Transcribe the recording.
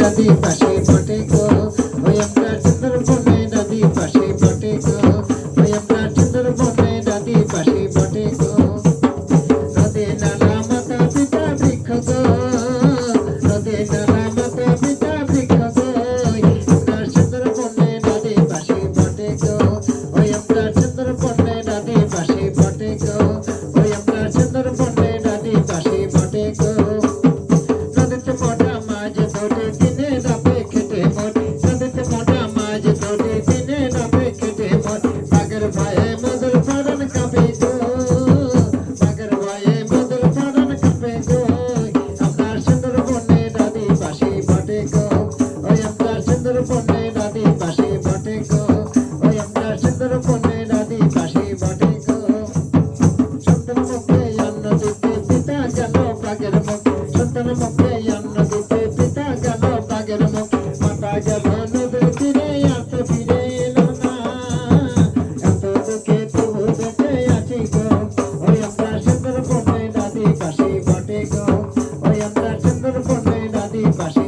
নদী পাশে বটে গো, ওই আমরা সুন্দরবনে নদী পাশে বটে গো, ওই আমরা সুন্দরবনে নদী পাশে বটে গো। নদী নালা মাতা পিতা বৃক্ষ গো, নদী নালা মাতা পিতা বৃক্ষ গো, আমরা সুন্দরবনে নদী পাশে বটে গো, ওই আমরা সুন্দরবনে নদী পাশে বটে গো, ওই আমরা সুন্দরবনে নদী পাশে বটে গো। নদীতে মোটা মাছ ধরে দিনে রাতে খেটে মোট, নদীতে মোটা মাছ ধরে দিনে রাতে খেটে মোট, বাগের ভয়ে মদল ফাড়ন কাঁপে গো, বাগের ভয়ে মদল ফাড়ন কাঁপে গো, আমরা সুন্দরবনে নদী পাশে বটে গো, ওই আমরা সুন্দরবনে নদী পাশে বটে গো, ওই আমরা সুন্দরবনে নদী পাশে বটে গো। সন্তান মুখে অন্ন দিতে পিতা গেল বাগের মুখ, সন্তান মুখে অন্ন দিতে পিতা গেল বাগের মুখ, মাতা গেল নদীর তীরে আর তো ফিরে এলো না, এত দুঃখে তবু বেঁচে আছি গো, ওই আমরা সুন্দরবনে নদী পাশে বটে গো, ওই আমরা সুন্দরবনে নদী পাশে